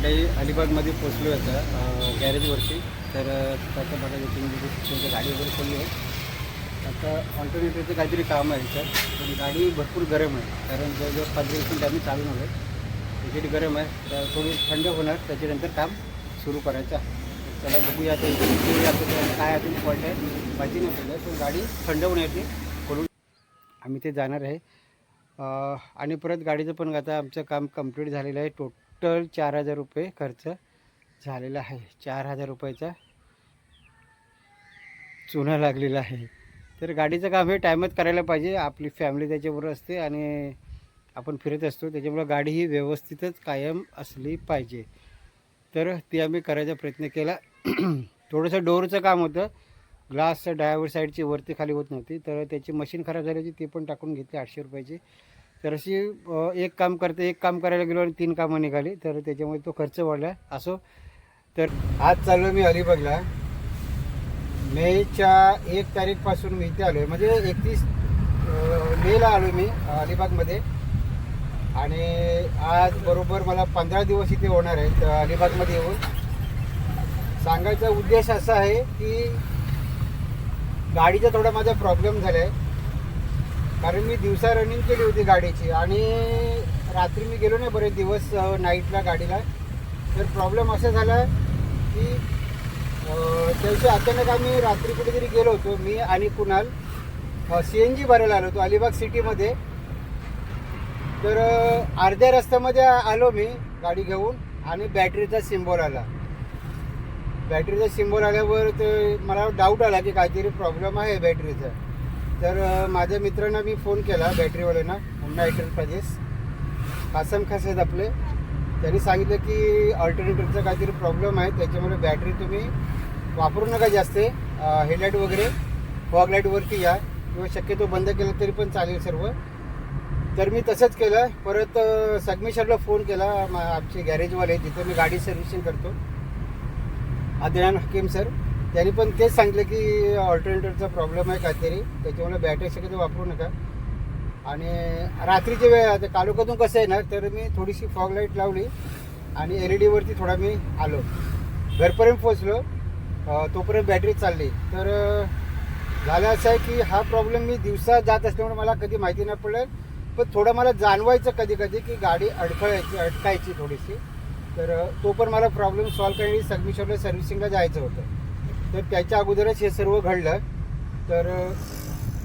मंडळी अलिबागमध्ये पोचलो होतं गॅरेजवरती. तर त्याचं बघायचं तुम्ही तुमची गाडी वगैरे खोलली आहे. आता ऑल्टरनेटिव्हचं काहीतरी काम आहे सर. पण गाडी भरपूर गरम आहे, कारण जवळजवळ 15-20 आम्ही चालून आलो. तिकीट गरम आहे, तर थोडी थंड होणार, त्याच्यानंतर काम सुरू करायचं आहे. त्याला बघूया आता काय अजून फॉल्ट आहे माहिती नव्हतं, पण गाडी थंड होण्याची खोलून आम्ही ते जाणार आहे. आणि परत गाडीचं पण आता आमचं काम कंप्लीट झालेलं आहे. टोटल 4,000 रुपये खर्च झालेला आहे. 4,000 रुपयाचा चुना लागलेला आहे. तर गाडीचं काम हे टायमात करायला पाहिजे. आपली फॅमिली त्याच्याबरोबर असते आणि आपण फिरत असतो, त्याच्यामुळं गाडी ही व्यवस्थितच कायम असली पाहिजे. तर ती आम्ही करायचा प्रयत्न केला. थोडंसं डोअरचं काम होतं, ग्लास ड्रायव्हर साईडची वरती खाली होत नव्हती, तर त्याची मशीन खराब झाली होती, ती पण टाकून घेतली 800 रुपयाची. तर अशी एक काम करायला गेलो आणि 3 कामं निघाली, तर त्याच्यामुळे तो खर्च वाढला. असो, तर आज चाललो मी अलिबागला. मेच्या 1 तारीखपासून मी इथे आलो आहे, म्हणजे 31 मेला आलो मी अलिबागमध्ये. आणि आज बरोबर मला 15 दिवस इथे होणार आहेत अलिबागमध्ये येऊन. सांगायचा उद्देश असा आहे की गाडीचा थोडा माझा प्रॉब्लेम झाला आहे, कारण मी दिवसा रनिंग केली होती गाडीची आणि रात्री मी गेलो नाही बरेच दिवस नाईटला गाडीला. तर प्रॉब्लेम असा झाला की त्यादिवशी अचानक आम्ही रात्री कुठेतरी गेलो होतो, मी आणि कुणाल CNG भरायला आलो होतो अलिबाग सिटीमध्ये. तर अर्ध्या रस्त्यामध्ये आलो मी गाडी घेऊन आणि बॅटरीचा सिम्बॉल आला. बॅटरीचा सिम्बॉल आल्यावर ते मला डाऊट आला की काहीतरी प्रॉब्लेम आहे बॅटरीचा. तर माझ्या मित्रांना मी फोन केला, बॅटरीवाल्यांना, हुंडा एंटरप्राइजेस, कासम खास आहेत आपले. त्यांनी सांगितलं की अल्टरनेटिव्हचा काहीतरी प्रॉब्लेम आहे, त्याच्यामुळे बॅटरी तुम्ही वापरू नका जास्त. हेडलाईट वगैरे फॉग लाईटवरती या, किंवा शक्यतो बंद केलं तरी पण चालेल सर्व. तर मी तसंच केलं. परत संगमेश्वरला फोन केला, आमचे गॅरेजवाले जिथे मी गाडी सर्व्हिसिंग करतो, अद्नान हकीम सर. त्यांनी पण तेच सांगितलं की ऑल्टरनेटरचा प्रॉब्लेम आहे काहीतरी, त्याच्यामुळे बॅटरी शक्यतो वापरू नका. आणि रात्रीची वेळ आता कालोखातून कसं आहे ना, तर मी थोडीशी फॉग लाईट लावली आणि LED वरती थोडा मी आलो. घरपर्यंत पोचलो, तोपर्यंत बॅटरी चालली. तर झालं असं आहे की हा प्रॉब्लेम मी दिवसा जात असल्यामुळे मला कधी माहिती नाही पडलं, पण थोडं मला जाणवायचं कधी कधी की गाडी अडकायची थोडीशी. तर तो पण मला प्रॉब्लेम सॉल्व करण्यासाठी संगमेश्वरला सर्व्हिसिंगला जायचं होतं. तर त्याच्या अगोदरच हे सर्व घडलं. तर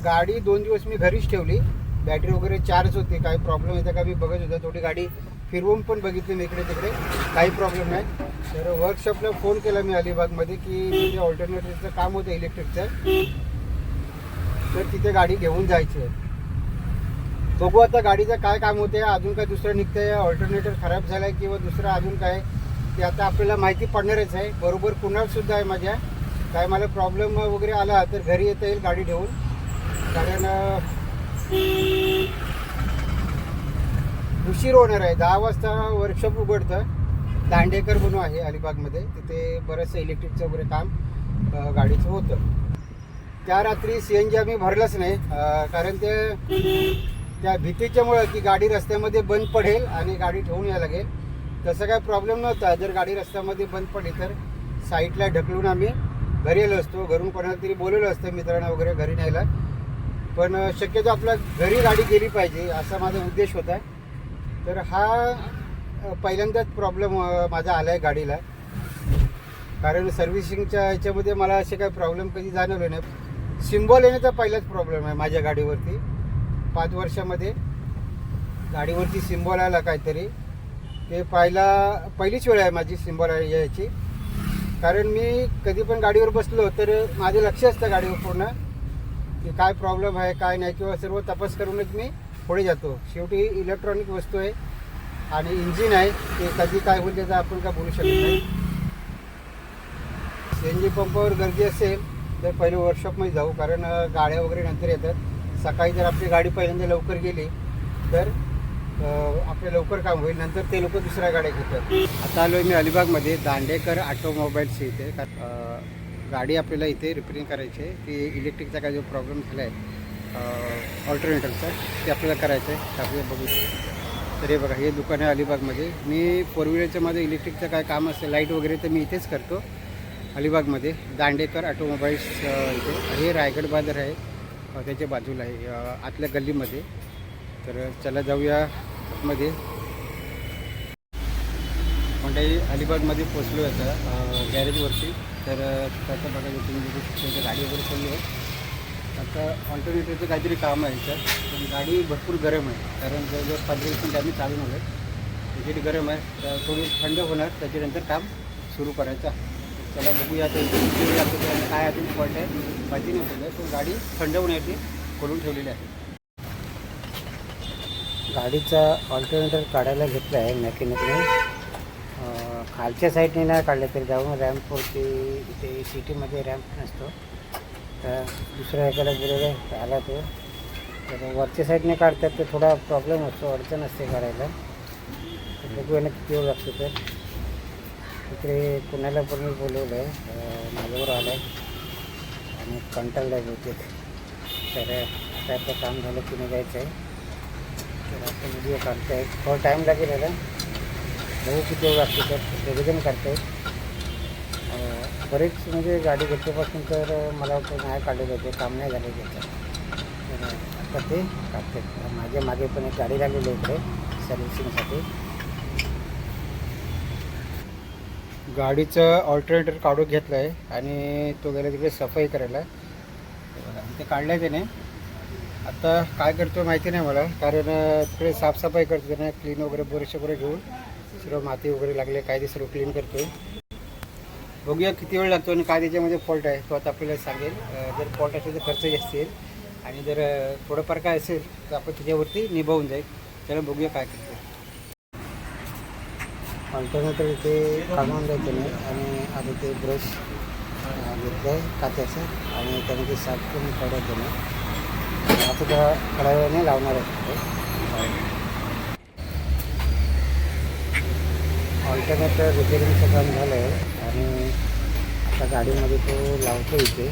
गाडी 2 दिवस मी घरीच ठेवली. बॅटरी वगैरे चार्ज होती, काही प्रॉब्लेम येतं का मी बघत होतं. थोडी गाडी फिरवून पण बघितली मी इकडे तिकडे, काही प्रॉब्लेम नाही. तर वर्कशॉपला फोन केला मी अलिबागमध्ये की म्हणजे ऑल्टरनेटिव्हचं काम होतं इलेक्ट्रिकचं, तर तिथे गाडी घेऊन जायची आहे. बघू आता गाडीचं काय काम होते, अजून काय दुसरं निघतंय, ऑल्टरनेटर खराब झाला आहे किंवा दुसरं अजून काय, ते आता आपल्याला माहिती पडणारच आहे. बरोबर कुणालसुद्धा आहे माझ्या, काय मला प्रॉब्लेम वगैरे आला तर घरी येता येईल गाडी ठेवून. कारण उशीर होणार आहे. 10 वाजता वर्कशॉप उघडतं. दांडेकर म्हणून आहे अलिबागमध्ये, तिथे बरंचसं इलेक्ट्रिकचं वगैरे काम गाडीचं होतं. त्या रात्री CNG आम्ही भरलंच नाही, कारण त्या भीतीच्यामुळं की गाडी रस्त्यामध्ये बंद पडेल आणि गाडी ठेवून यायला लागेल. तसं काय प्रॉब्लेम नव्हता. जर गाडी रस्त्यामध्ये बंद पडली तर साईडला ढकलून आम्ही घरी आलो असतो. घरून कोणाला तरी बोलवलं असतं मित्रांना वगैरे घरी न्यायला. पण शक्यतो आपल्या घरी गाडी गेली पाहिजे असा माझा उद्देश होता. तर हा पहिल्यांदाच प्रॉब्लेम माझा आला आहे गाडीला, कारण सर्व्हिसिंगच्या ह्याच्यामध्ये मला असे काही प्रॉब्लेम कधी जाणवले नाही. सिम्बॉल येण्याचा पहिलाच प्रॉब्लेम आहे माझ्या गाडीवरती. 5 वर्षामध्ये गाडीवरती सिम्बॉल आला काहीतरी, ते पहिलीच वेळ आहे माझी सिम्बॉल यायची. कारण मी कधी पण गाडीवर बसलो तर माझे लक्ष असतं गाडीवर पूर्ण की काय प्रॉब्लेम आहे काय नाही, किंवा सर्व तपास करूनच मी पुढे जातो. शेवटी इलेक्ट्रॉनिक वस्तू आहे आणि इंजिन आहे, ते कधी काय होईल त्याचं आपण काय बोलू शकत नाही. CNG पंपावर गर्दी असेल तर पहिले वर्कशॉपमध्ये जाऊ, कारण गाड्या वगैरे नंतर येतात. सकाळी जर आपली गाडी पहिल्यांदा लवकर गेली तर आपलं लवकर काम होईल, नंतर ते लोक दुसऱ्या गाड्या घेतात. आता आलो मी अलिबागमध्ये दांडेकर ऑटोमोबाईल्स इथे. गाडी आपल्याला इथे रिपेअरिंग करायची आहे, की इलेक्ट्रिकचा काय जो प्रॉब्लेम झाला आहे ऑल्टरनेटरचा, ते आपल्याला करायचं आहे. आपल्याला बघू तर हे बघा, हे दुकान आहे अलिबागमध्ये. मी फोर व्हीलरचं माझं इलेक्ट्रिकचं काय काम असेल, लाईट वगैरे, तर मी इथेच करतो अलिबागमध्ये, दांडेकर ऑटोमोबाईल्स इथे. हे रायगड बाजार आहे, त्याच्या बाजूला आहे, आतल्या गल्लीमध्ये. तर चला जाऊया मध्ये. मंडळी अलिबागमध्ये पोचलो आता गॅरेजवरती. तर त्याचं बघायला तुम्ही गाडी वगैरे चालली आहे. आता ऑल्टरनेटिव्हचं काहीतरी काम आहे इथं. पण गाडी भरपूर गरम आहे, कारण जवळजवळ 15 मिनिट आम्ही चालून आलो. तिकीट गरम आहे, तर थोडी थंड होणार, त्याच्यानंतर काम सुरू करायचं. चला बघूया ते काय अजून फॉल्ट आहे माहिती नाही पडलं. पण गाडी थंड होण्यासाठी खोलून ठेवलेली आहे. गाडीचा ऑल्टरनेटर काढायला घेतला आहे मॅकॅनिकने. खालच्या साईडने नाही काढलं तरी जाऊन रॅम्पवरती, इथे सिटीमध्ये रॅम्प नसतो, तर दुसऱ्या एखादा बरोबर आला तो. तर वरच्या साईडने काढतात तर थोडा प्रॉब्लेम असतो, अडचण असते काढायला. तर बघूया ना किती वेळ लागतो. तर इकडे पुण्याला पण मी बोलवलं आहे, माझ्यावर आलं आहे आणि कंटाळलं आहे बहुतेक. तर आता आपलं काम झालं की नाही जायचं आहे. तर आपण व्हिडिओ काढतो आहे, थोडा टाईम लागेल याला, बघू किती वेळ लागतो. तर रिव्हिजन करतो आहे. बरेच म्हणजे गाडी घेतल्यापासून तर मला वाटतं नाही काढलेलं होते, काम नाही झालं त्याचं. तर आता ते काढते. माझ्या मागे पण एक गाडी लागलेली आहे इकडे सर्व्हिसिंगसाठी. गाडीचं ऑल्टरनेटर काढून घेतलं आहे आणि तो गेला तिकडे सफाई करायला. ते काढलं आहे त्याने. आता काय करतो माहिती नाही मला, कारण तिकडे साफसफाई करतो त्याने, क्लीन वगैरे ब्रश वगैरे घेऊन सर्व माती वगैरे लागले काय ते सर्व क्लीन करतो. बघूया किती वेळ लागतो आणि काय त्याच्यामध्ये फॉल्ट आहे तो आता आपल्याला सांगेल. जर फॉल्ट असेल तर खर्च जास्त येईल, आणि जर थोडंफार काय असेल तर आपण त्याच्यावरती निभावून जाईल. त्याला बघूया काय करतो. ऑल्टरनेटर इथे काढून द्यायचं नाही, आणि आता ते ब्रश घेतलं आहे कात्याचं आणि त्याने ते साफ करून काढायचं नाही. आता त्या थोड्या वेळाने लावणार आहे. ऑल्टरनेटर रिपेअरिंगचं काम झालं आहे आणि आता गाडीमध्ये तो लावतो. इथे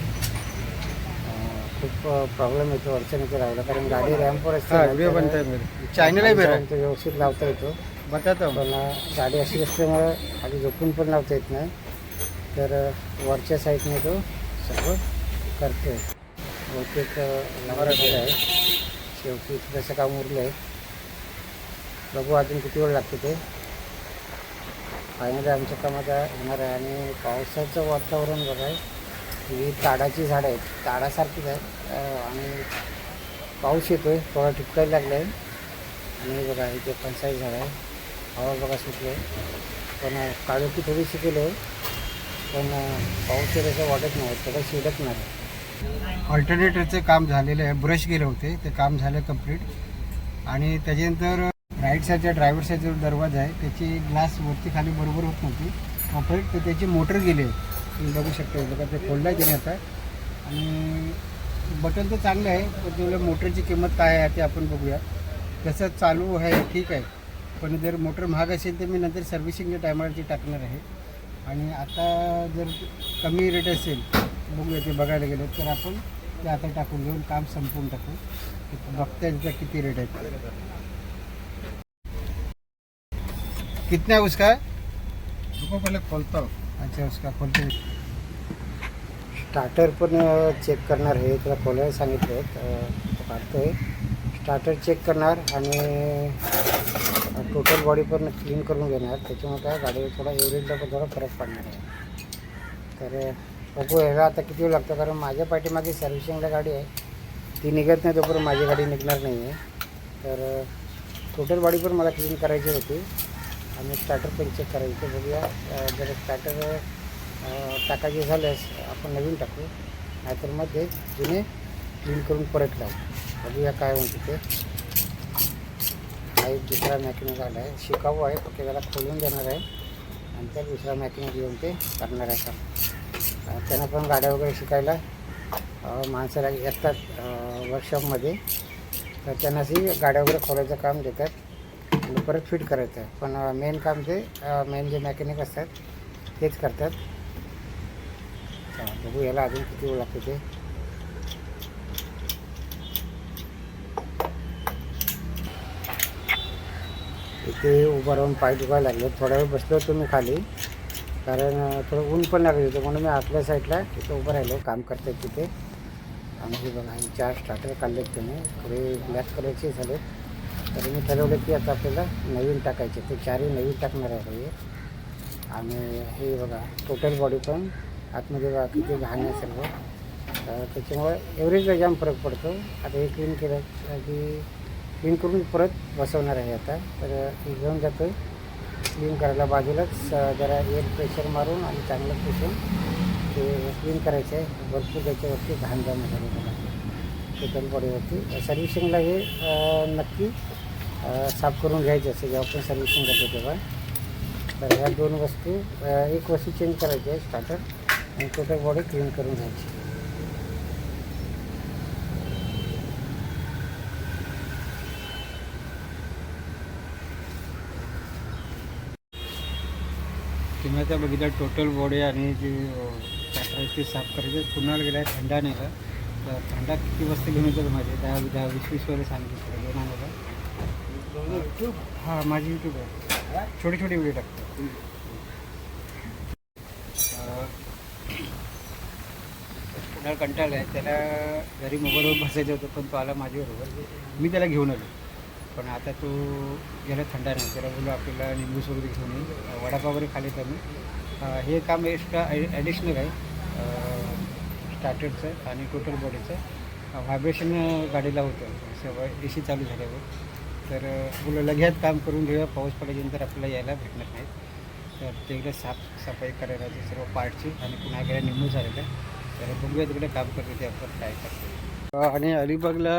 खूप प्रॉब्लेम येतो, अडचण येते लावला, कारण गाडी रॅम्पवर असते. व्हिडिओ बनतोय, चॅनल आहे व्यवस्थित लावता येतो बतातो. पण गाडी अशी असल्यामुळे खाली झोपून पण लावता येत नाही. तर वरच्या साईडने तो सगळं करतो. बहुतेक लावणार आहे. शेवटी थोडंसं काम उरलं आहे. बघू अजून किती वेळ लागतो ते. फायनली आमच्या कामात होणार आहे. आणि पावसाचं वातावरण बघा, ही ताडाची झाडं आहेत, ताडासारखीच आहेत, आणि पाऊस येतो आहे, थोडा टिपकायला लागला आहे. आणि बघा इथे फणसाची झाड आहे, हवा बघा सुटली आहे, पण काळोखी थोडीशी केली आहे, पण पाऊस येईल असं वाटत नाही, थोडं शिडत नाही. ऑल्टरनेटरचं काम झालेलं आहे, ब्रश गेले होते, ते काम झालं कंप्लीट. आणि त्याच्यानंतर राईट साईडच्या ड्रायव्हर साईडचा जो दरवाजा आहे त्याची ग्लास वरती खाली बरोबर होत नव्हती ऑपरेट, तर त्याची मोटर गेली. तुम्ही बघू शकता बघा, ते खोलला आहे त्याने आता. आणि बटन तर चांगलं आहे, पण तेवढं मोटरची किंमत काय आहे ते आपण बघूया. तसं चालू आहे ठीक आहे, पण जर मोटर महाग असेल तर मी नंतर सर्व्हिसिंगच्या टायमावरती टाकणार आहे. आणि आता जर कमी रेट असेल बघूया, ते बघायला गेलो तर आपण ते आता टाकून घेऊन काम संपवून टाकू. बघता येईल किती रेट आहे. कितना है उसका? रुको पहले खोलता हूँ. अच्छा, उसका खोलते. स्टार्टर पण चेक करणार आहे, त्याला खोलायला सांगितलं तो काढतो आहे. स्टार्टर चेक करणार आणि टोटल बॉडी पण क्लीन करून घेणार. त्याच्यामुळे काय गाडीवर थोडा एव्हरेजला पण थोडा फरक पडणार आहे. तर बघू ह्याला आता किती वेळ लागतो, कारण माझ्या पाठीमागे सर्व्हिसिंगला गाडी आहे, ती निघत नाही तोपर्यंत माझी गाडी निघणार नाही आहे. तर टोटल बॉडी पण मला क्लीन करायची होती आणि स्टार्टर पण चेक करायचं. बघूया, जर स्टार्टर टाकायचे झाल्यास आपण नवीन टाकू, नाहीतर मग ते जुने क्लीन करून परत लावू. बघूया काय म्हणते ते. हा एक दुसरा मॅकॅनिक आला आहे, शिकाऊ आहे, फक्त त्याला खोलून देणार आहे, नंतर दुसरा मॅकॅनिक येऊन ते करणार आहे काम. त्यांना पण गाड्या वगैरे शिकायला माणसाला येतात वर्कशॉपमध्ये, तर त्यांनाही गाड्या वगैरे खोलायचं काम देतात आणि परत फिट करायचं आहे. पण मेन काम ते मेन जे मॅकॅनिक असतात तेच करतात. बघू याला अजून किती वेळ लागतो ते. इथे उभं राहून पाय दुखायला लागले. थोडा वेळ बसलो होतो मी खाली, कारण थोडं ऊन पण लागलं होतं, म्हणून मी आतल्या साईडला तिथं उभं राहिलो काम करता तिथे. आणि हे बघा, 4 स्टार्टर काढलेत त्याने, थोडे ब्लॅक कलरचे झाले. तर मी ठरवलं की आता आपल्याला नवीन टाकायचे, ते 4ही नवीन टाकणार आहे हे. आणि हे बघा टोटल बॉडी पण आतमध्ये बघा किती घाण आहे सर्व. त्याच्यामुळे एव्हरेजला जाम फरक पडतो. आता हे क्लीन केलं की क्लीन करून परत बसवणार आहे आता. तर हे घेऊन जातो क्लीन करायला बाजूलाच, जरा एअर प्रेशर मारून आणि चांगलं पुसून ते क्लीन करायचं आहे. भरपूर त्याच्यावरती घाण जाम झाले बघा टोटल बॉडीवरती. सर्व्हिसिंगला हे नक्की साफ करून घ्यायचं असतं जेव्हा आपण सर्व्हिसिंग करतो तेव्हा. तर ह्या 2 वस्तू, एक वस्तू चेंज करायची आहे स्टार्टर, आणि टोटल बॉडी क्लीन करून घ्यायची. तुम्ही आता बघितलं टोटल बॉडी आणि जी स्टार्टर आहे ते साफ करायचे. पुन्हा गेला आहे थंडा नाही का, तर थंडा किती वाजता घेऊन येतो माझे 10-20 वेळेला सांगितलं घेऊन आणायला. हां, माझी यूट्यूब आहे, छोटे छोटे व्हिडिओ टाकतो. पुन्हा कंटाळला आहे, त्याला घरी मोबाईलवर बसायचं होतं, पण तो आला माझ्याबरोबर. मी त्याला घेऊन आलो, पण आता तो गेला थंडा नाही. त्याला बोललो आपल्याला निंबूस वगैरे घेऊन येईल, वडापाव वगैरे खाले तर मी. हे काम एक्स्ट्रा ॲडिशनल आहे स्टार्टरचं आणि टोटल बॉडीचं. व्हायब्रेशन गाडीला होतं सवय AC चालू झाल्यावर. तर बोललो लगेच काम करून घेऊया, पाऊस पडल्यानंतर आपल्याला यायला भेटणार नाही. तर ते एकदा साफसफाई करायला ते सर्व पार्टची, आणि पुन्हा गेला निंबू झालेला. तर बघूया तिकडे काम करतो ते आपण काय करतो. आणि अलिबागला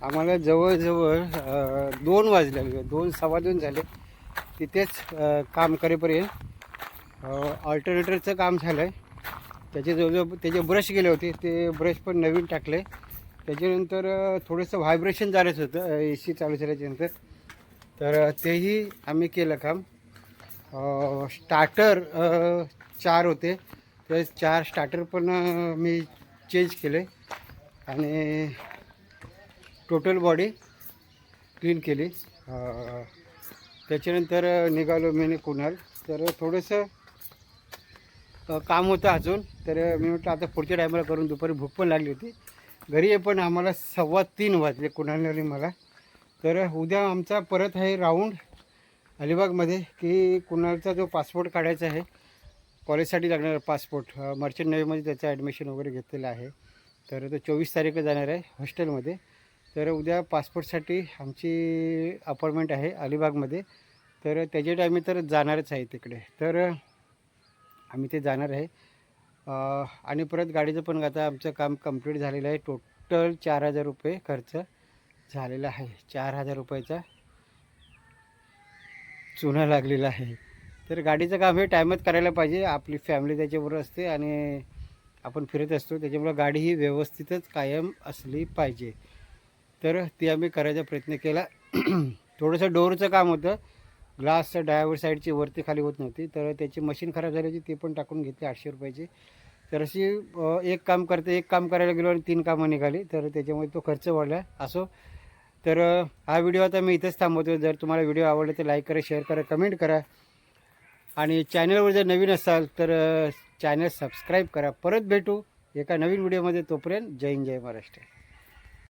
आम्हाला जवळजवळ 2 वाजले, 2 सव्वा 2 झाले तिथेच काम करेपर्यंत. ऑल्टरनेटरचं काम झालं आहे, त्याचे जवळजवळ त्याचे ब्रश गेले होते, ते ब्रश पण नवीन टाकले. त्याच्यानंतर थोडंसं व्हायब्रेशन झालंच होतं AC चालू झाल्याच्यानंतर, तर तेही आम्ही केलं काम. स्टार्टर 4 होते, ते 4 स्टार्टर पण मी चेंज केले, आणि टोटल बॉडी क्लीन केली. त्याच्यानंतर निघालो मी कुणाल. तर थोडंसं काम होतं अजून, तर मी म्हटलं आता पुढच्या टायमाला करून. दुपारी भूक पण लागली होती. घरी पण आम्हाला 2:15 वाजले कुणालने मला. तर उद्या आमचा परत आहे राऊंड अलिबागमध्ये, की कुणालचा जो पासपोर्ट काढायचा आहे, कॉलेजसाठी लागणारा पासपोर्ट, मर्चंट नेव्हीमध्ये त्याचं ॲडमिशन वगैरे घेतलेलं आहे. तर तो 24 तारीखला जाणार आहे हॉस्टेलमध्ये. तर उद्या पासपोर्टसाठी आमची अपॉइंटमेंट आहे अलिबागमध्ये. तर त्याच्यासाठी आम्ही तर जाणारच आहे तिकडे. तर आम्ही ते जाणार आहे. आणि परत गाडीचं पण आता आमचं काम कंप्लीट झालेलं आहे. टोटल 4,000 रुपये खर्च झालेला आहे. 4,000 रुपयाचा चुना लागलेला आहे. तर गाडीचं काम हे टायमात करायला पाहिजे. आपली फॅमिली त्याच्याबरोबर असते आणि आपण फिरत असतो, त्याच्यामुळे गाडी ही व्यवस्थितच कायम असली पाहिजे. तर ती आम्ही करायचा प्रयत्न केला. थोडंसं डोअरचं काम होतं, ग्लास ड्रायव्हर साईडची वरती खाली होत नव्हती, तर त्याची मशीन खराब झाली होती, ती पण टाकून घेतली 800 रुपयाची. तर अशी एक काम करायला गेलो आणि 3 कामं निघाली, तर त्याच्यामुळे तो खर्च वाढला. असो, तर हा व्हिडिओ आता मी इथंच थांबवतो. जर तुम्हाला व्हिडिओ आवडला तर लाईक करा, शेअर करा, कमेंट करा, आणि चॅनलवर जर नवीन असाल तर चॅनल सबस्क्राईब करा. परत भेटू एका नवीन व्हिडिओमध्ये. तोपर्यंत जय हिंद, जय महाराष्ट्र.